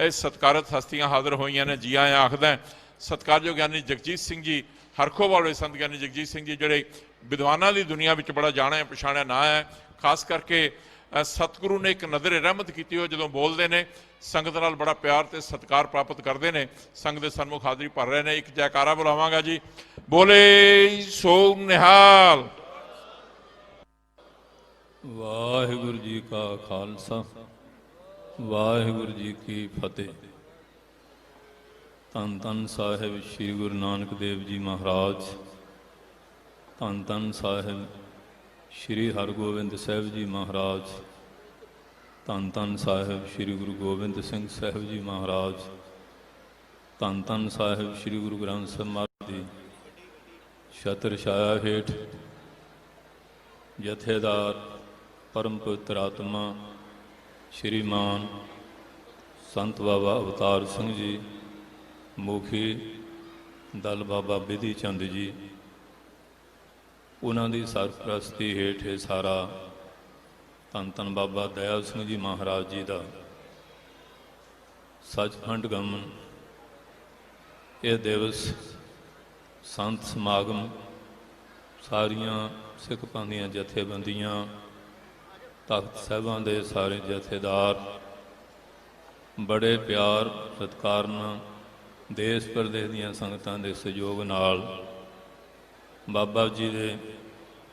ਇਹ ਸਤਿਕਾਰਤ ਹਸਤੀਆਂ ਹਾਜ਼ਰ ਹੋਈਆਂ ਨੇ, ਜੀ ਆਇਆਂ ਆਖਦਾ। ਸਤਿਕਾਰਯੋਗ ਗਿਆਨੀ ਜਗਜੀਤ ਸਿੰਘ ਜੀ ਹਰਖੋਵਾਲ ਵਾਲੇ ਸੰਤ ਗਿਆਨੀ ਜਗਜੀਤ ਸਿੰਘ ਜੀ, ਜਿਹੜੇ ਵਿਦਵਾਨਾਂ ਦੀ ਦੁਨੀਆ ਵਿੱਚ ਬੜਾ ਜਾਣਿਆ ਪਛਾਣਿਆ ਨਾਂ ਹੈ। ਖਾਸ ਕਰਕੇ ਸਤਿਗੁਰੂ ਨੇ ਇੱਕ ਨਜ਼ਰ ਰਹਿਮਤ ਕੀਤੀ ਹੋ, ਜਦੋਂ ਬੋਲਦੇ ਨੇ ਸੰਗਤ ਨਾਲ ਬੜਾ ਪਿਆਰ ਤੇ ਸਤਿਕਾਰ ਪ੍ਰਾਪਤ ਕਰਦੇ ਨੇ। ਸੰਗਤ ਦੇ ਸਨਮੁਖ ਹਾਜ਼ਰੀ ਭਰ ਰਹੇ ਨੇ। ਇੱਕ ਜੈਕਾਰਾ ਬੁਲਾਵਾਂਗਾ ਜੀ, ਬੋਲੇ ਸੋ ਨਿਹਾਲ। ਵਾਹਿਗੁਰੂ ਜੀ ਕਾ ਖਾਲਸਾ, ਵਾਹਿਗੁਰੂ ਜੀ ਕੀ ਫਤਿਹ। ਧੰਨ ਧੰਨ ਸਾਹਿਬ ਸ੍ਰੀ ਗੁਰੂ ਨਾਨਕ ਦੇਵ ਜੀ ਮਹਾਰਾਜ, ਧੰਨ ਧੰਨ ਸਾਹਿਬ ਸ੍ਰੀ ਹਰਗੋਬਿੰਦ ਸਾਹਿਬ ਜੀ ਮਹਾਰਾਜ, ਧੰਨ ਧੰਨ ਸਾਹਿਬ ਸ੍ਰੀ ਗੁਰੂ ਗੋਬਿੰਦ ਸਿੰਘ ਸਾਹਿਬ ਜੀ ਮਹਾਰਾਜ, ਧੰਨ ਧੰਨ ਸਾਹਿਬ ਸ੍ਰੀ ਗੁਰੂ ਗ੍ਰੰਥ ਸਾਹਿਬ ਮਹਾਰਾਜ ਦੀ ਛਤਰ ਛਾਇਆ ਹੇਠ ਜਥੇਦਾਰ ਪਰਮ ਪਵਿੱਤਰ ਆਤਮਾ ਸ਼੍ਰੀਮਾਨ ਸੰਤ ਬਾਬਾ ਅਵਤਾਰ ਸਿੰਘ ਜੀ, ਮੁਖੀ ਦਲ ਬਾਬਾ ਬਿਧੀ ਚੰਦ ਜੀ, ਉਹਨਾਂ ਦੀ ਸਰਪ੍ਰਸਤੀ ਹੇਠ ਇਹ ਸਾਰਾ ਧੰਨ ਧੰਨ ਬਾਬਾ ਦਇਆ ਸਿੰਘ ਜੀ ਮਹਾਰਾਜ ਜੀ ਦਾ ਸੱਚਖੰਡ ਗਮਨ, ਇਹ ਦਿਵਸ ਸੰਤ ਸਮਾਗਮ, ਸਾਰੀਆਂ ਸਿੱਖ ਪੰਥ ਦੀਆਂ ਜਥੇਬੰਦੀਆਂ, ਤਖਤ ਸਾਹਿਬਾਂ ਦੇ ਸਾਰੇ ਜਥੇਦਾਰ ਬੜੇ ਪਿਆਰ ਸਤਿਕਾਰ ਨਾਲ, ਦੇਸ਼ ਪ੍ਰਦੇਸ਼ ਦੀਆਂ ਸੰਗਤਾਂ ਦੇ ਸਹਿਯੋਗ ਨਾਲ ਬਾਬਾ ਜੀ ਦੇ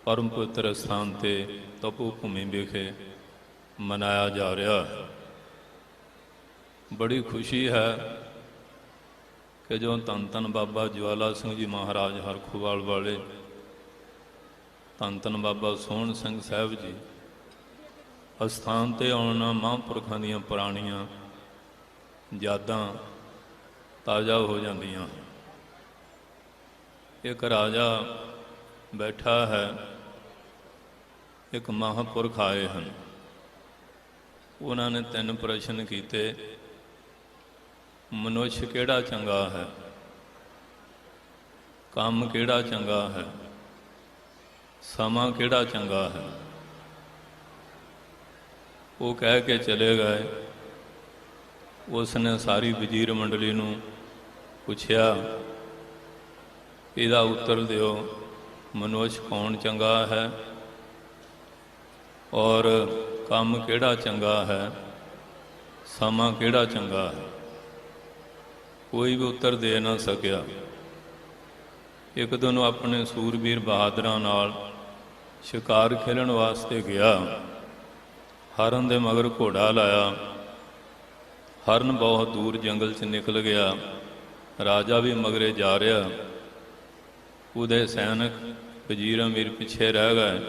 ਪਰਮ ਪਵਿੱਤਰ ਸਥਾਨ 'ਤੇ ਤਪੋ ਭੂਮੀ ਵਿਖੇ ਮਨਾਇਆ ਜਾ ਰਿਹਾ ਹੈ। ਬੜੀ ਖੁਸ਼ੀ ਹੈ ਕਿ ਜੋ ਧੰਨ ਧੰਨ ਬਾਬਾ ਜਵਾਲਾ ਸਿੰਘ ਜੀ ਮਹਾਰਾਜ ਹਰਖੋਵਾਲ ਵਾਲੇ, ਧੰਨ ਧੰਨ ਬਾਬਾ ਸੋਹਣ ਸਿੰਘ ਸਾਹਿਬ ਜੀ ਅਸਥਾਨ 'ਤੇ ਆਉਣ ਨਾਲ ਮਹਾਂਪੁਰਖਾਂ ਦੀਆਂ ਪੁਰਾਣੀਆਂ ਯਾਦਾਂ ਤਾਜ਼ਾ ਹੋ ਜਾਂਦੀਆਂ। ਇੱਕ ਰਾਜਾ ਬੈਠਾ ਹੈ, ਇੱਕ ਮਹਾਂਪੁਰਖ ਆਏ ਹਨ। ਉਹਨਾਂ ਨੇ 3 ਪ੍ਰਸ਼ਨ ਕੀਤੇ। ਮਨੁੱਖ ਕਿਹੜਾ ਚੰਗਾ ਹੈ, ਕੰਮ ਕਿਹੜਾ ਚੰਗਾ ਹੈ, ਸਮਾਂ ਕਿਹੜਾ ਚੰਗਾ ਹੈ। ਉਹ ਕਹਿ ਕੇ ਚਲੇ ਗਏ। ਉਸ ਨੇ ਸਾਰੀ ਵਜ਼ੀਰ ਮੰਡਲੀ ਨੂੰ ਪੁੱਛਿਆ, ਇਹਦਾ ਉੱਤਰ ਦਿਓ, ਮਨੁੱਖ ਕੌਣ ਚੰਗਾ ਹੈ ਔਰ ਕੰਮ ਕਿਹੜਾ ਚੰਗਾ ਹੈ, ਸਮਾਂ ਕਿਹੜਾ ਚੰਗਾ ਹੈ। ਕੋਈ ਵੀ ਉੱਤਰ ਦੇ ਨਾ ਸਕਿਆ। ਇੱਕ ਦਿਨ ਆਪਣੇ ਸੂਰਬੀਰ ਬਹਾਦਰਾਂ ਨਾਲ ਸ਼ਿਕਾਰ ਖੇਲਣ ਵਾਸਤੇ ਗਿਆ। ਹਰਨ ਦੇ ਮਗਰ ਘੋੜਾ ਲਾਇਆ। ਹਰਨ ਬਹੁਤ ਦੂਰ ਜੰਗਲ 'ਚ ਨਿਕਲ ਗਿਆ। ਰਾਜਾ ਵੀ ਮਗਰੇ ਜਾ ਰਿਹਾ। ਉਹਦੇ ਸੈਨਿਕ ਵਜ਼ੀਰ ਅਮੀਰ ਪਿੱਛੇ ਰਹਿ ਗਏ।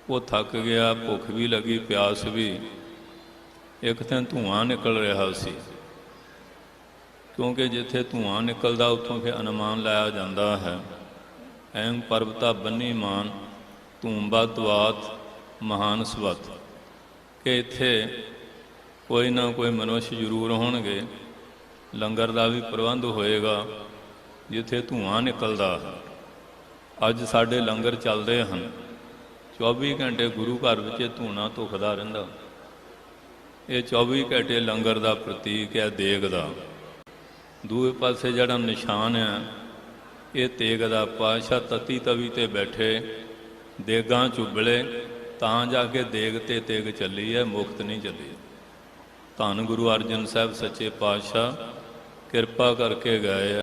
ਉਹ ਥੱਕ ਗਿਆ, ਭੁੱਖ ਵੀ ਲੱਗੀ, ਪਿਆਸ ਵੀ। ਇੱਕ ਤਾਂ ਧੂੰਆਂ ਨਿਕਲ ਰਿਹਾ ਸੀ, ਕਿਉਂਕਿ ਜਿੱਥੇ ਧੂੰਆਂ ਨਿਕਲਦਾ ਉੱਥੋਂ ਫਿਰ ਅਨੁਮਾਨ ਲਾਇਆ ਜਾਂਦਾ ਹੈ, ਐਂ ਪਰਬਤਾ ਬੰਨੀ ਮਾਨ ਧੂੰਬਾ ਤਵਾਤ ਮਹਾਨ ਸਵਤ, ਕਿ ਇੱਥੇ ਕੋਈ ਨਾ ਕੋਈ ਮਨੁੱਖ ਜ਼ਰੂਰ ਹੋਣਗੇ। ਲੰਗਰ ਦਾ ਵੀ ਪ੍ਰਬੰਧ ਹੋਏਗਾ ਜਿੱਥੇ ਧੂੰਆਂ ਨਿਕਲਦਾ। ਅੱਜ ਸਾਡੇ ਲੰਗਰ ਚੱਲਦੇ ਹਨ, 24 ਘੰਟੇ ਗੁਰੂ ਘਰ ਵਿੱਚ ਧੂਣਾ ਧੁਖਦਾ ਰਹਿੰਦਾ। ਇਹ 24 ਘੰਟੇ ਲੰਗਰ ਦਾ ਪ੍ਰਤੀਕ ਹੈ, ਦੇਗ ਦਾ। ਦੂਏ ਪਾਸੇ ਜਿਹੜਾ ਨਿਸ਼ਾਨ ਹੈ, ਇਹ ਤੇਗ ਦਾ। ਪਾਤਸ਼ਾਹ ਤਤੀ ਤਵੀ 'ਤੇ ਬੈਠੇ, ਦੇਗਾਂ ਚੁੱਬਲੇ ਤਾਂ ਜਾ ਕੇ ਦੇਗ 'ਤੇ ਤੇਗ ਚੱਲੀ ਹੈ, ਮੁਕਤ ਨਹੀਂ ਚੱਲੀ। ਧੰਨ ਗੁਰੂ ਅਰਜਨ ਸਾਹਿਬ ਸੱਚੇ ਪਾਤਸ਼ਾਹ ਕਿਰਪਾ ਕਰਕੇ ਗਏ ਹੈ।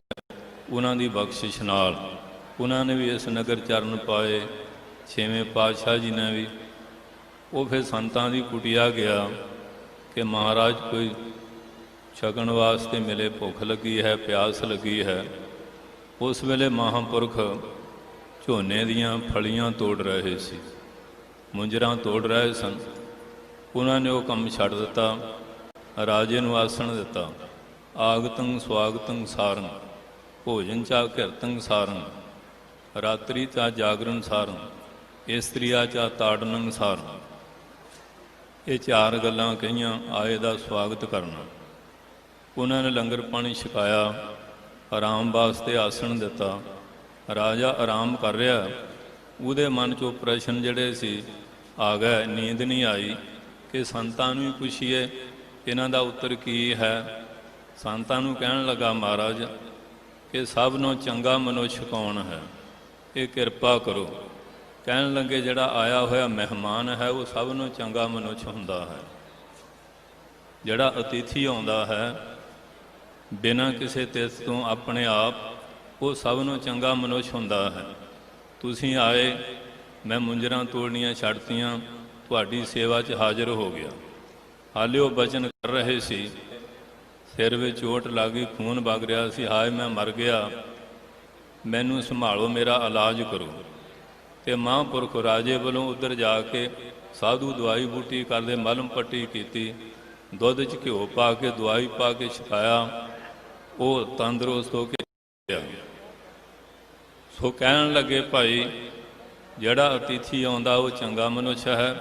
ਉਹਨਾਂ ਦੀ ਬਖਸ਼ਿਸ਼ ਨਾਲ ਉਹਨਾਂ ਨੇ ਵੀ ਇਸ ਨਗਰ ਚਰਨ ਪਾਏ। 6ਵੇਂ ਪਾਤਸ਼ਾਹ ਜੀ ਨੇ ਵੀ। ਉਹ ਫਿਰ ਸੰਤਾਂ ਦੀ ਕੁਟੀਆ ਗਿਆ ਕਿ ਮਹਾਰਾਜ ਕੋਈ ਛਕਣ ਵਾਸਤੇ ਮਿਲੇ, ਭੁੱਖ ਲੱਗੀ ਹੈ, ਪਿਆਸ ਲੱਗੀ ਹੈ। ਉਸ ਵੇਲੇ ਮਹਾਂਪੁਰਖ ਝੋਨੇ ਦੀਆਂ ਫਲੀਆਂ ਤੋੜ ਰਹੇ ਸੀ, ਮੁੰਜਰਾਂ ਤੋੜ ਰਹੇ ਸਨ। ਉਹਨਾਂ ਨੇ ਉਹ ਕੰਮ ਛੱਡ ਦਿੱਤਾ, ਰਾਜੇ ਨੂੰ ਆਸਣ ਦਿੱਤਾ। ਆਗਤੰ ਸਵਾਗਤੰ ਸਾਰੰ, ਭੋਜਨ ਚਾ ਘਿਰਤੰ ਸਾਰੰ, ਰਾਤਰੀ ਚਾ ਜਾਗਰਣ ਸਾਰੰ, ਇਸਤਰੀਆ ਚਾ ਤਾੜਨੰ ਸਾਰੰ। ਇਹ 4 ਗੱਲਾਂ ਕਹੀਆਂ। ਆਏ ਦਾ ਸਵਾਗਤ ਕਰਨਾ। ਉਹਨਾਂ ਨੇ ਲੰਗਰ ਪਾਣੀ ਛਕਾਇਆ, ਆਰਾਮ ਵਾਸਤੇ ਆਸਣ ਦਿੱਤਾ। ਰਾਜਾ ਆਰਾਮ ਕਰ ਰਿਹਾ। ਉਹਦੇ ਮਨ 'ਚੋਂ ਪ੍ਰਸ਼ਨ ਜਿਹੜੇ ਸੀ ਆ ਗਏ। ਨੀਂਦ ਨਹੀਂ ਆਈ ਕਿ ਸੰਤਾਂ ਨੂੰ ਵੀ ਪੁੱਛੀਏ ਇਹਨਾਂ ਦਾ ਉੱਤਰ ਕੀ ਹੈ? ਸੰਤਾਂ ਨੂੰ ਕਹਿਣ ਲੱਗਾ ਮਹਾਰਾਜ ਕਿ ਸਭ ਨੂੰ ਚੰਗਾ ਮਨੁੱਖ ਕੌਣ ਹੈ, ਇਹ ਕਿਰਪਾ ਕਰੋ। ਕਹਿਣ ਲੱਗੇ ਜਿਹੜਾ ਆਇਆ ਹੋਇਆ ਮਹਿਮਾਨ ਹੈ ਉਹ ਸਭ ਨੂੰ ਚੰਗਾ ਮਨੁੱਖ ਹੁੰਦਾ ਹੈ। ਜਿਹੜਾ ਅਤਿਥੀ ਆਉਂਦਾ ਹੈ ਬਿਨਾਂ ਕਿਸੇ ਤਿਸ ਤੋਂ ਆਪਣੇ ਆਪ, ਉਹ ਸਭ ਨੂੰ ਚੰਗਾ ਮਨੁੱਖ ਹੁੰਦਾ ਹੈ। ਤੁਸੀਂ ਆਏ, ਮੈਂ ਮੁੰਜਰਾਂ ਤੋੜਨੀਆਂ ਛੱਡਤੀਆਂ, ਤੁਹਾਡੀ ਸੇਵਾ 'ਚ ਹਾਜ਼ਰ ਹੋ ਗਿਆ। ਹਾਲੇ ਉਹ ਬਚਨ ਕਰ ਰਹੇ ਸੀ, ਸਿਰ ਵਿੱਚ ਚੋਟ ਲੱਗ ਗਈ, ਖੂਨ ਵਗ ਰਿਹਾ ਸੀ। ਹਾਏ ਮੈਂ ਮਰ ਗਿਆ, ਮੈਨੂੰ ਸੰਭਾਲੋ, ਮੇਰਾ ਇਲਾਜ ਕਰੋ। ਤੇ ਮਹਾਂਪੁਰਖ ਰਾਜੇ ਵੱਲੋਂ ਉੱਧਰ ਜਾ ਕੇ ਸਾਧੂ ਦਵਾਈ ਬੂਟੀ ਕਰਦੇ, ਮਲਮ ਪੱਟੀ ਕੀਤੀ, ਦੁੱਧ 'ਚ ਘਿਓ ਪਾ ਕੇ ਦਵਾਈ ਪਾ ਕੇ ਛਕਾਇਆ, ਉਹ ਤੰਦਰੁਸਤ ਹੋ ਕੇ ਗਿਆ। ਸੋ ਕਹਿਣ ਲੱਗੇ ਭਾਈ ਜਿਹੜਾ ਅਤਿਥੀ ਆਉਂਦਾ ਉਹ ਚੰਗਾ ਮਨੁੱਖ ਹੈ,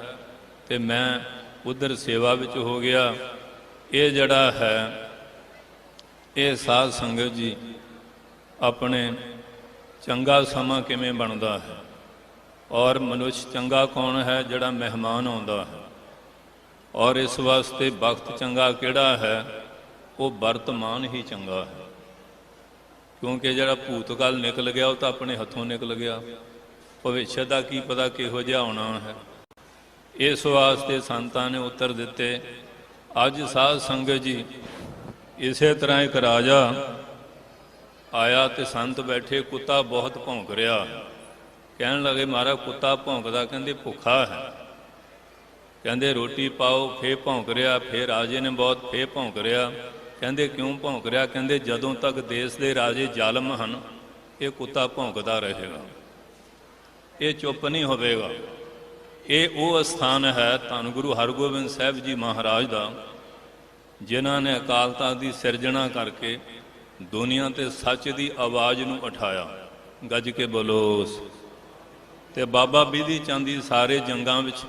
ਤੇ ਮੈਂ ਉੱਧਰ ਸੇਵਾ ਵਿੱਚ ਹੋ ਗਿਆ। ਇਹ ਜਿਹੜਾ ਹੈ ਇਹ ਸਾਧ ਸੰਗਤ ਜੀ ਆਪਣੇ ਚੰਗਾ ਸਮਾਂ ਕਿਵੇਂ ਬਣਦਾ ਹੈ, ਔਰ ਮਨੁੱਖ ਚੰਗਾ ਕੌਣ ਹੈ? ਜਿਹੜਾ ਮਹਿਮਾਨ ਆਉਂਦਾ ਹੈ। ਔਰ ਇਸ ਵਾਸਤੇ ਵਕਤ ਚੰਗਾ ਕਿਹੜਾ ਹੈ? ਉਹ ਵਰਤਮਾਨ ਹੀ ਚੰਗਾ ਹੈ, ਕਿਉਂਕਿ ਜਿਹੜਾ ਭੂਤਕਾਲ ਨਿਕਲ ਗਿਆ ਉਹ ਤਾਂ ਆਪਣੇ ਹੱਥੋਂ ਨਿਕਲ ਗਿਆ, ਭਵਿੱਖ ਦਾ ਕੀ ਪਤਾ ਕਿਹੋ ਜਿਹਾ ਆਉਣਾ ਹੈ। ਇਸ ਵਾਸਤੇ ਸੰਤਾਂ ਨੇ ਉੱਤਰ ਦਿੱਤੇ। ਅੱਜ ਸਾਧ ਸੰਗਤ ਜੀ ਇਸੇ ਤਰ੍ਹਾਂ ਇੱਕ ਰਾਜਾ ਆਇਆ ਤੇ ਸੰਤ ਬੈਠੇ, ਕੁੱਤਾ ਬਹੁਤ ਭੌਂਕ ਰਿਹਾ। ਕਹਿਣ ਲੱਗੇ ਮਹਾਰਾਜ ਕੁੱਤਾ ਭੌਂਕਦਾ, ਕਹਿੰਦੇ ਭੁੱਖਾ ਹੈ। ਕਹਿੰਦੇ ਰੋਟੀ ਪਾਓ, ਫੇਰ ਭੌਂਕ ਰਿਹਾ। ਫੇਰ ਰਾਜੇ ਨੇ ਬਹੁਤ ਫੇਰ ਭੌਂਕ ਰਿਹਾ। ਕਹਿੰਦੇ ਕਿਉਂ ਭੌਂਕ ਰਿਹਾ? ਕਹਿੰਦੇ ਜਦੋਂ ਤੱਕ ਦੇਸ਼ ਦੇ ਰਾਜੇ ਜ਼ਾਲਮ ਹਨ ਇਹ ਕੁੱਤਾ ਭੌਂਕਦਾ ਰਹੇਗਾ, ਇਹ ਚੁੱਪ ਨਹੀਂ ਹੋਵੇਗਾ। ਇਹ ਉਹ ਸਥਾਨ ਹੈ ਧੰਨ ਗੁਰੂ ਹਰਗੋਬਿੰਦ ਸਾਹਿਬ ਜੀ ਮਹਾਰਾਜ ਦਾ, ਜਿਨ੍ਹਾਂ ਨੇ ਅਕਾਲ ਤਖ਼ਤ ਦੀ ਸਿਰਜਣਾ ਕਰਕੇ ਦੁਨੀਆ ਤੇ ਸੱਚ ਦੀ ਆਵਾਜ਼ ਨੂੰ ਉਠਾਇਆ। ਗੱਜ ਕੇ ਬੋਲੋ। ਤੇ ਬਾਬਾ ਬਿਧੀ ਚੰਦ ਜੀ ਸਾਰੇ ਜੰਗਾਂ ਵਿੱਚ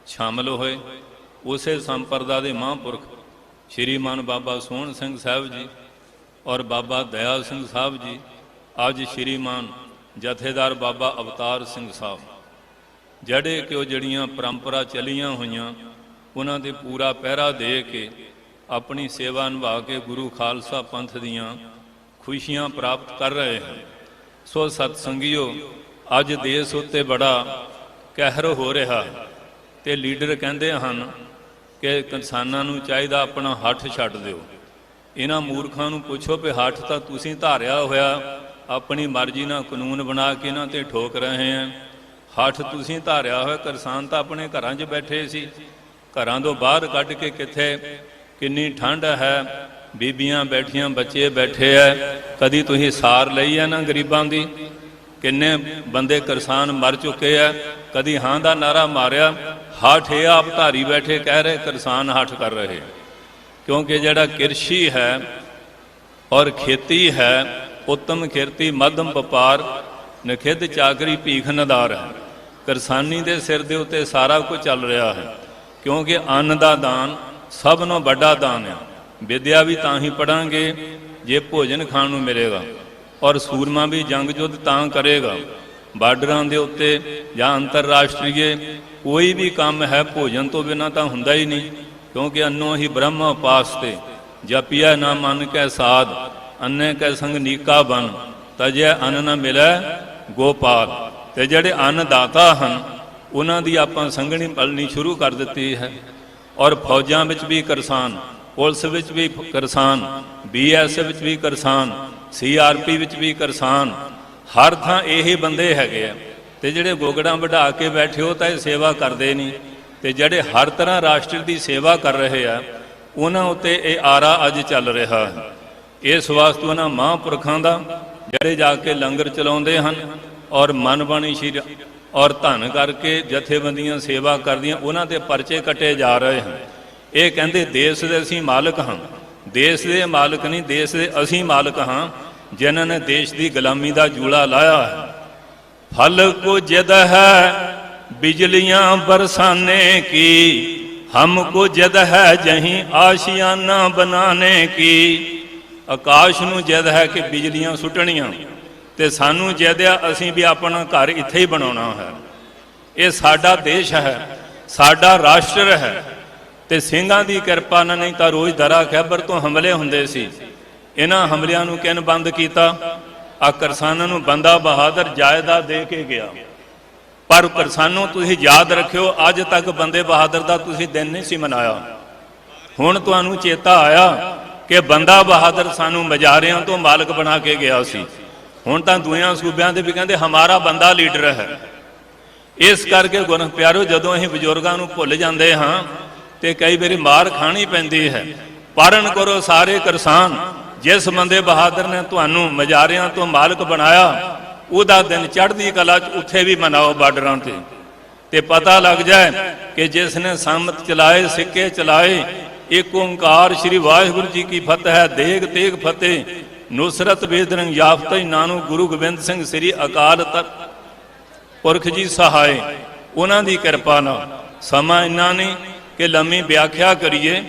ਸ਼ਾਮਲ ਹੋਏ। ਉਸੇ ਸੰਪਰਦਾ ਦੇ ਮਹਾਂਪੁਰਖ ਸ਼੍ਰੀਮਾਨ ਬਾਬਾ ਸੋਹਣ ਸਿੰਘ ਸਾਹਿਬ ਜੀ ਔਰ ਬਾਬਾ ਦਇਆ ਸਿੰਘ ਸਾਹਿਬ ਜੀ, ਅੱਜ ਸ਼੍ਰੀਮਾਨ ਜਥੇਦਾਰ ਬਾਬਾ ਅਵਤਾਰ ਸਿੰਘ ਸਾਹਿਬ, ਜਿਹੜੇ ਕਿ ਉਹ ਜਿਹੜੀਆਂ ਪਰੰਪਰਾ ਚੱਲੀਆਂ ਹੋਈਆਂ ਉਹਨਾਂ ਦੇ ਪੂਰਾ ਪਹਿਰਾ ਦੇ ਕੇ ਆਪਣੀ ਸੇਵਾ ਨਿਭਾ ਕੇ ਗੁਰੂ ਖਾਲਸਾ ਪੰਥ ਦੀਆਂ ਖੁਸ਼ੀਆਂ ਪ੍ਰਾਪਤ ਕਰ ਰਹੇ ਹਨ। ਸੋ ਸਤਸੰਗੀਓ, ਅੱਜ ਦੇਸ਼ ਉੱਤੇ ਬੜਾ ਕਹਿਰ ਹੋ ਰਿਹਾ ਤੇ ਲੀਡਰ ਕਹਿੰਦੇ ਹਨ ਕਿ ਕਿਸਾਨਾਂ ਨੂੰ ਚਾਹੀਦਾ ਆਪਣਾ ਹੱਠ ਛੱਡ ਦਿਓ। ਇਹਨਾਂ ਮੂਰਖਾਂ ਨੂੰ ਪੁੱਛੋ ਵੀ ਹੱਠ ਤਾਂ ਤੁਸੀਂ ਧਾਰਿਆ ਹੋਇਆ, ਆਪਣੀ ਮਰਜ਼ੀ ਨਾਲ ਕਾਨੂੰਨ ਬਣਾ ਕੇ ਇਹਨਾਂ ਤੇ ਠੋਕ ਰਹੇ ਆ। ਹੱਠ ਤੁਸੀਂ ਧਾਰਿਆ ਹੋਇਆ, ਕਿਸਾਨ ਤਾਂ ਆਪਣੇ ਘਰਾਂ 'ਚ ਬੈਠੇ ਸੀ, ਘਰਾਂ ਤੋਂ ਬਾਹਰ ਕੱਢ ਕੇ ਕਿੱਥੇ, ਕਿੰਨੀ ਠੰਡ ਹੈ, ਬੀਬੀਆਂ ਬੈਠੀਆਂ, ਬੱਚੇ ਬੈਠੇ ਐ। ਕਦੀ ਤੁਸੀਂ ਸਾਰ ਲਈ ਹੈ ਨਾ ਗਰੀਬਾਂ ਦੀ? ਕਿੰਨੇ ਬੰਦੇ ਕਿਸਾਨ ਮਰ ਚੁੱਕੇ ਐ, ਕਦੀ ਹਾਂ ਦਾ ਨਾਰਾ ਮਾਰਿਆ? ਹੱਠ ਇਹ ਆਪ ਧਾਰੀ ਬੈਠੇ ਕਹਿ ਰਹੇ ਕਿਸਾਨ ਹੱਠ ਕਰ ਰਹੇ, ਕਿਉਂਕਿ ਜਿਹੜਾ ਕਿਰਸ਼ੀ ਹੈ ਔਰ ਖੇਤੀ ਹੈ, ਉੱਤਮ ਖੇਤੀ ਮੱਧਮ ਵਪਾਰ ਨਖਿੱਧ ਚਾਕਰੀ ਭੀਖ ਨਦਾਰ ਹੈ। ਕਿਰਸਾਨੀ ਦੇ ਸਿਰ ਦੇ ਉੱਤੇ ਸਾਰਾ ਕੁਝ ਚੱਲ ਰਿਹਾ ਹੈ, ਕਿਉਂਕਿ ਅੰਨ ਦਾ ਦਾਨ ਸਭ ਨੂੰ ਵੱਡਾ ਦਾਨ ਹੈ। ਵਿਦਿਆ ਵੀ ਤਾਂ ਹੀ ਪੜਾਂਗੇ ਜੇ ਭੋਜਨ ਖਾਣ ਨੂੰ ਮਿਲੇਗਾ, ਔਰ ਸੂਰਮਾ ਵੀ ਜੰਗ ਯੁੱਧ ਤਾਂ ਕਰੇਗਾ। ਬਾਰਡਰਾਂ ਦੇ ਉੱਤੇ ਜਾਂ ਅੰਤਰਰਾਸ਼ਟਰੀਏ ਕੋਈ ਵੀ ਕੰਮ ਹੈ ਭੋਜਨ ਤੋਂ ਬਿਨਾਂ ਤਾਂ ਹੁੰਦਾ ਹੀ ਨਹੀਂ, ਕਿਉਂਕਿ ਅੰਨੋ ਹੀ ਬ੍ਰਹਮ ਉਪਾਸਤੇ ਜਪਿਆ ਨਾ ਮਨ ਕੈ ਸਾਧ ਅੰਨੇ ਕੈ ਸੰਗ ਨੀਕਾ ਬਨ ਤਜੈ ਅੰਨ ਨ ਮਿਲੈ ਗੋਪਾਲ। ਤੇ ਜਿਹੜੇ ਅੰਨ ਦਾਤਾ ਹਨ ਉਹਨਾਂ ਦੀ ਆਪਾਂ ਸੰਗਣੀ ਪਲਣੀ ਸ਼ੁਰੂ ਕਰ ਦਿੱਤੀ ਹੈ। ਔਰ ਫੌਜਾਂ ਵਿੱਚ ਵੀ ਕਿਸਾਨ, ਪੁਲਿਸ ਵਿੱਚ ਵੀ ਕਿਸਾਨ, BSF ਵਿੱਚ ਵੀ ਕਿਸਾਨ, CRP ਵਿੱਚ ਵੀ ਕਿਸਾਨ, ਹਰ ਥਾਂ ਇਹੀ ਬੰਦੇ ਹੈਗੇ ਆ। ਤੇ ਜਿਹੜੇ ਗੋਗੜਾਂ ਵਢਾ ਕੇ ਬੈਠੇ ਹੋ ਤਾਂ ਇਹ ਸੇਵਾ ਕਰਦੇ ਨਹੀਂ, ਤੇ ਜਿਹੜੇ ਹਰ ਤਰ੍ਹਾਂ ਰਾਸ਼ਟਰ ਦੀ ਸੇਵਾ ਕਰ ਰਹੇ ਆ ਉਹਨਾਂ ਉੱਤੇ ਇਹ ਆਰਾ ਅੱਜ ਚੱਲ ਰਿਹਾ ਹੈ। ਇਸ ਵਾਸਤੇ ਉਹਨਾਂ ਮਹਾਂਪੁਰਖਾਂ ਦਾ ਜਿਹੜੇ ਜਾ ਕੇ ਲੰਗਰ ਚਲਾਉਂਦੇ ਹਨ ਔਰ ਮਨ ਬਾਣੀ ਸ਼ੀਰ ਔਰ ਧਨ ਕਰਕੇ ਜਥੇਬੰਦੀਆਂ ਸੇਵਾ ਕਰਦੀਆਂ, ਉਹਨਾਂ ਦੇ ਪਰਚੇ ਕੱਟੇ ਜਾ ਰਹੇ ਹਨ। ਇਹ ਕਹਿੰਦੇ ਦੇਸ਼ ਦੇ ਅਸੀਂ ਮਾਲਕ ਹਾਂ। ਦੇਸ਼ ਦੇ ਮਾਲਕ ਨਹੀਂ, ਦੇਸ਼ ਦੇ ਅਸੀਂ ਮਾਲਕ ਹਾਂ, ਜਿਨ੍ਹਾਂ ਨੇ ਦੇਸ਼ ਦੀ ਗੁਲਾਮੀ ਦਾ ਜੂੜਾ ਲਾਇਆ ਹੈ। फल को जिद है बिजलियां बरसाने की, हमको जिद है जहीं आशियाना बनाने की। आकाश ਨੂੰ ਜਿੱਦ ਹੈ ਕਿ ਬਿਜਲੀਆਂ ਸੁੱਟਣੀਆਂ, ਤੇ ਸਾਨੂੰ ਜਿੱਦ ਆ ਅਸੀਂ ਵੀ ਆਪਣਾ ਘਰ ਇੱਥੇ ਹੀ ਬਣਾਉਣਾ ਹੈ। ਇਹ ਸਾਡਾ ਦੇਸ਼ ਹੈ, ਸਾਡਾ ਰਾਸ਼ਟਰ ਹੈ, ਤੇ ਸਿੰਘਾਂ ਦੀ ਕਿਰਪਾ ਨਾਲ, ਨਹੀਂ ਤਾਂ ਰੋਜ਼ ਦਰਾ ਖੈਬਰ ਤੋਂ ਹਮਲੇ ਹੁੰਦੇ ਸੀ। ਇਹਨਾਂ ਹਮਲਿਆਂ ਨੂੰ ਕਿਨ ਬੰਦ ਕੀਤਾ? ਆ ਕਿਰਸਾਨਾਂ ਨੂੰ ਬੰਦਾ ਬਹਾਦਰ ਜਾਇਦਾਦ ਦੇ ਕੇ ਗਿਆ। ਪਰ ਕਿਰਸਾਨੋਂ ਤੁਸੀਂ ਯਾਦ ਰੱਖਿਓ, ਅੱਜ ਤੱਕ ਬੰਦੇ ਬਹਾਦਰ ਦਾ ਤੁਸੀਂ ਦਿਨ ਨਹੀਂ ਸੀ ਮਨਾਇਆ। ਹੁਣ ਤੁਹਾਨੂੰ ਚੇਤਾ ਆਇਆ ਕਿ ਬੰਦਾ ਬਹਾਦਰ ਸਾਨੂੰ ਮਜਾਰਿਆਂ ਤੋਂ ਮਾਲਕ ਬਣਾ ਕੇ ਗਿਆ ਸੀ। ਹੁਣ ਤਾਂ ਦੂਜਿਆਂ ਸੂਬਿਆਂ ਦੇ ਵੀ ਕਹਿੰਦੇ ਹਮਾਰਾ ਬੰਦਾ ਲੀਡਰ ਹੈ। ਇਸ ਕਰਕੇ ਗੁਰੂ ਪਿਆਰੋ, ਜਦੋਂ ਅਸੀਂ ਬਜ਼ੁਰਗਾਂ ਨੂੰ ਭੁੱਲ ਜਾਂਦੇ ਹਾਂ ਤੇ ਕਈ ਵਾਰੀ ਮਾਰ ਖਾਣੀ ਪੈਂਦੀ ਹੈ। ਪਾਰਨ ਕਰੋ ਸਾਰੇ ਕਿਰਸਾਨ, ਜਿਸ ਬੰਦੇ ਬਹਾਦਰ ਨੇ ਤੁਹਾਨੂੰ ਮਜਾਰਿਆਂ ਤੋਂ ਮਾਲਕ ਬਣਾਇਆ, ਉਹਦਾ ਦਿਨ ਚੜ੍ਹਦੀ ਕਲਾ 'ਚ ਉੱਥੇ ਵੀ ਮਨਾਓ ਬਾਰਡਰਾਂ ਤੇ ਪਤਾ ਲੱਗ ਜਾਏ ਕਿ ਜਿਸ ਨੇ ਸੰਮਤ ਚਲਾਏ, ਸਿੱਕੇ ਚਲਾਏ, ਇੱਕ ਓੰਕਾਰ ਸ੍ਰੀ ਵਾਹਿਗੁਰੂ ਜੀ ਕੀ ਫਤਿਹ ਹੈ, ਦੇਗ ਤੇਗ ਫਤਿਹ, ਨੁਸਰਤ ਬੇਦਰੰਗ ਯਾਫਤਾ ਨਾਨੂ ਗੁਰੂ ਗੋਬਿੰਦ ਸਿੰਘ ਸ੍ਰੀ ਅਕਾਲ ਤਖਤ ਪੁਰਖ ਜੀ ਸਹਾਏ। ਉਹਨਾਂ ਦੀ ਕਿਰਪਾ ਨਾਲ ਸਮਾਂ ਇੰਨਾ ਨਹੀਂ ਕਿ ਲੰਮੀ ਵਿਆਖਿਆ ਕਰੀਏ।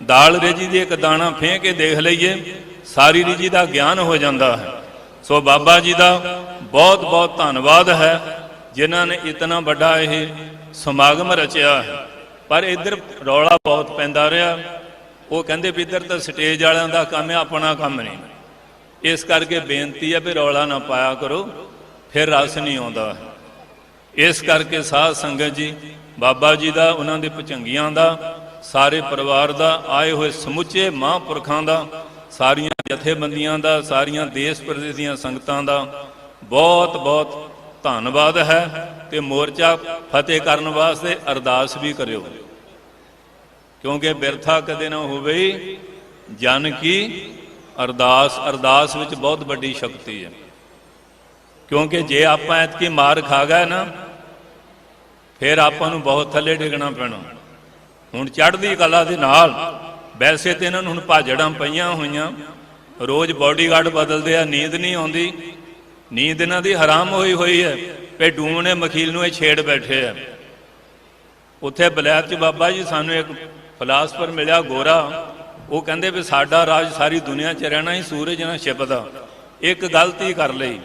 ਦਾਲ ਰੇਜੀ ਦੀ ਇੱਕ ਦਾਣਾ ਫੇਂਕ ਕੇ ਦੇਖ ਲਈਏ, ਸਾਰੀ ਰੀਜੀ ਦਾ ਗਿਆਨ ਹੋ ਜਾਂਦਾ ਹੈ। ਸੋ ਬਾਬਾ ਜੀ ਦਾ ਬਹੁਤ ਬਹੁਤ ਧੰਨਵਾਦ ਹੈ, ਜਿਨ੍ਹਾਂ ਨੇ ਇਤਨਾ ਵੱਡਾ ਇਹ ਸਮਾਗਮ ਰਚਿਆ ਹੈ। ਪਰ ਇੱਧਰ ਰੌਲਾ ਬਹੁਤ ਪੈਂਦਾ ਰਿਹਾ। ਉਹ ਕਹਿੰਦੇ ਵੀ ਇੱਧਰ ਤਾਂ ਸਟੇਜ ਵਾਲਿਆਂ ਦਾ ਕੰਮ ਹੈ, ਆਪਣਾ ਕੰਮ ਨਹੀਂ। ਇਸ ਕਰਕੇ ਬੇਨਤੀ ਹੈ ਵੀ ਰੌਲਾ ਨਾ ਪਾਇਆ ਕਰੋ, ਫਿਰ ਰਸ ਨਹੀਂ ਆਉਂਦਾ। ਇਸ ਕਰਕੇ ਸਾਧ ਸੰਗਤ ਜੀ, ਬਾਬਾ ਜੀ ਦਾ, ਉਹਨਾਂ ਦੇ ਭੁਜੰਗੀਆਂ ਦਾ, ਸਾਰੇ ਪਰਿਵਾਰ ਦਾ, ਆਏ ਹੋਏ ਸਮੁੱਚੇ ਮਹਾਂਪੁਰਖਾਂ ਦਾ, ਸਾਰੀਆਂ ਜਥੇਬੰਦੀਆਂ ਦਾ, ਸਾਰੀਆਂ ਦੇਸ਼ ਪ੍ਰਦੇਸ਼ ਦੀਆਂ ਸੰਗਤਾਂ ਦਾ ਬਹੁਤ ਬਹੁਤ ਧੰਨਵਾਦ ਹੈ। ਤੇ ਮੋਰਚਾ ਫਤਿਹ ਕਰਨ ਵਾਸਤੇ ਅਰਦਾਸ ਵੀ ਕਰਿਓ, ਕਿਉਂਕਿ ਬਿਰਥਾ ਕਦੇ ਨਾ ਹੋਵੇ ਜਨ ਕੀ ਅਰਦਾਸ। ਅਰਦਾਸ ਵਿੱਚ ਬਹੁਤ ਵੱਡੀ ਸ਼ਕਤੀ ਹੈ, ਕਿਉਂਕਿ ਜੇ ਆਪਾਂ ਐਤਕੀ ਮਾਰ ਖਾ ਗਏ ਨਾ, ਫਿਰ ਆਪਾਂ ਨੂੰ ਬਹੁਤ ਥੱਲੇ ਡਿੱਗਣਾ ਪੈਣਾ। ਹੁਣ ਚੜ੍ਹਦੀ ਕਲਾ ਦੇ ਨਾਲ, ਵੈਸੇ ਤੇ ਇਹਨਾਂ ਨੂੰ ਹੁਣ ਭਾਜੜਾਂ ਪਈਆਂ ਹੋਈਆਂ, ਰੋਜ਼ ਬਾਡੀਗਾਰਡ ਬਦਲਦੇ ਆ, ਨੀਂਦ ਨਹੀਂ ਆਉਂਦੀ। ਨੀਂਦ ਇਹਨਾਂ ਦੀ ਹਰਾਮ ਹੋਈ ਹੋਈ ਹੈ ਵੀ ਡੂਮ ਨੇ ਮਖੀਲ ਨੂੰ ਇਹ ਛੇੜ ਬੈਠੇ ਆ। ਉੱਥੇ ਬਲੈਤ 'ਚ ਬਾਬਾ ਜੀ ਸਾਨੂੰ ਇੱਕ ਫਿਲਾਸਫਰ ਮਿਲਿਆ ਗੋਰਾ, ਉਹ ਕਹਿੰਦੇ ਵੀ ਸਾਡਾ ਰਾਜ ਸਾਰੀ ਦੁਨੀਆ 'ਚ ਰਹਿਣਾ ਹੀ ਸੂਰਜ ਨਾਲ ਛਿਪਦਾ। ਇੱਕ ਗਲਤੀ ਕਰ ਲਈ।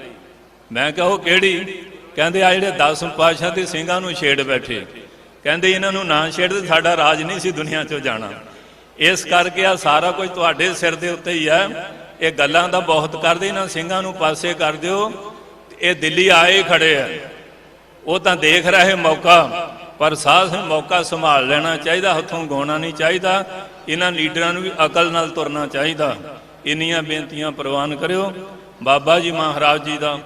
ਮੈਂ ਕਿਹਾ ਉਹ ਕਿਹੜੀ? ਕਹਿੰਦੇ ਆ ਜਿਹੜੇ 10 ਪਾਤਸ਼ਾਹ ਦੇ ਸਿੰਘਾਂ ਨੂੰ ਛੇੜ ਬੈਠੇ। ਕਹਿੰਦੇ ਇਹਨਾਂ ਨੂੰ ਨਾ ਛੇੜਦੇ ਸਾਡਾ ਰਾਜ ਨਹੀਂ ਸੀ ਦੁਨੀਆ 'ਚੋਂ ਜਾਣਾ। ਇਸ ਕਰਕੇ ਆ ਸਾਰਾ ਕੁਝ ਤੁਹਾਡੇ ਸਿਰ ਦੇ ਉੱਤੇ ਹੀ ਹੈ। ਇਹ ਗੱਲਾਂ ਦਾ ਬਹੁਤ ਕਰਦੇ, ਇਹਨਾਂ ਸਿੰਘਾਂ ਨੂੰ ਪਾਸੇ ਕਰ ਦਿਓ। ਇਹ ਦਿੱਲੀ ਆਏ ਖੜੇ ਆ, ਉਹ ਤਾਂ ਦੇਖ ਰਹੇ ਮੌਕਾ, ਪਰ ਸਾਧ ਨੂੰ ਮੌਕਾ ਸੰਭਾਲ ਲੈਣਾ ਚਾਹੀਦਾ, ਹੱਥੋਂ ਗਾਉਣਾ ਨਹੀਂ ਚਾਹੀਦਾ। ਇਹਨਾਂ ਲੀਡਰਾਂ ਨੂੰ ਵੀ ਅਕਲ ਨਾਲ ਤੁਰਨਾ ਚਾਹੀਦਾ। ਇੰਨੀਆਂ ਬੇਨਤੀਆਂ ਪ੍ਰਵਾਨ ਕਰਿਓ। ਬਾਬਾ ਜੀ ਮਹਾਰਾਜ ਜੀ ਦਾ,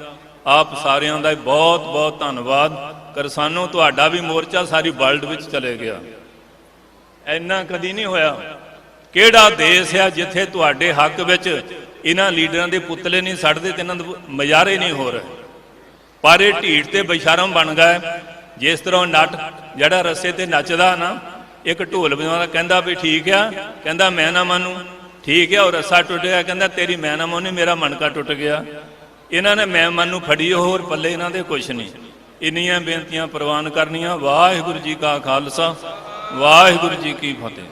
ਆਪ ਸਾਰਿਆਂ ਦਾ ਬਹੁਤ ਬਹੁਤ ਧੰਨਵਾਦ। ਕਿਰਸਾਨੋਂ ਤੁਹਾਡਾ ਵੀ ਮੋਰਚਾ ਸਾਰੀ ਵਰਲਡ ਵਿੱਚ ਚਲੇ ਗਿਆ। ਇੰਨਾ ਕਦੀ ਨਹੀਂ ਹੋਇਆ। ਕਿਹੜਾ ਦੇਸ਼ ਆ ਜਿੱਥੇ ਤੁਹਾਡੇ ਹੱਕ ਵਿੱਚ ਇਹਨਾਂ ਲੀਡਰਾਂ ਦੇ ਪੁਤਲੇ ਨਹੀਂ ਸੜਦੇ ਤੇ ਇਹਨਾਂ ਦੇ ਮਜ਼ਾਰੇ ਨਹੀਂ ਹੋ ਰਹੇ। ਪਰ ਇਹ ਢੀਠ ਤੇ ਬੇਸ਼ਰਮ ਬਣ ਗਏ। ਜਿਸ ਤਰ੍ਹਾਂ ਨੱਟ ਜਿਹੜਾ ਰਸੇ ਤੇ ਨੱਚਦਾ ਨਾ, ਇੱਕ ਢੋਲ ਵਜਾਉਂਦਾ, ਕਹਿੰਦਾ ਵੀ ਠੀਕ ਆ, ਕਹਿੰਦਾ ਮੈਂ ਨਾ ਮੰਨੂ, ਠੀਕ ਆ, ਉਹ ਰੱਸਾ ਟੁੱਟ ਗਿਆ, ਕਹਿੰਦਾ ਤੇਰੀ ਮੈਂ ਨਾ ਮੰਨੀ, ਮੇਰਾ ਮਣਕਾ ਟੁੱਟ ਗਿਆ। ਇਹਨਾਂ ਨੇ ਮੈਂ ਮੰਨੂ ਫੜੀ, ਹੋਰ ਪੱਲੇ ਇਹਨਾਂ ਦੇ ਕੁਛ ਨਹੀਂ। ਇੰਨੀਆਂ ਬੇਨਤੀਆਂ ਪ੍ਰਵਾਨ ਕਰਨੀਆਂ। ਵਾਹਿਗੁਰੂ ਜੀ ਕਾ ਖਾਲਸਾ, ਵਾਹਿਗੁਰੂ ਜੀ ਕੀ ਫਤਿਹ।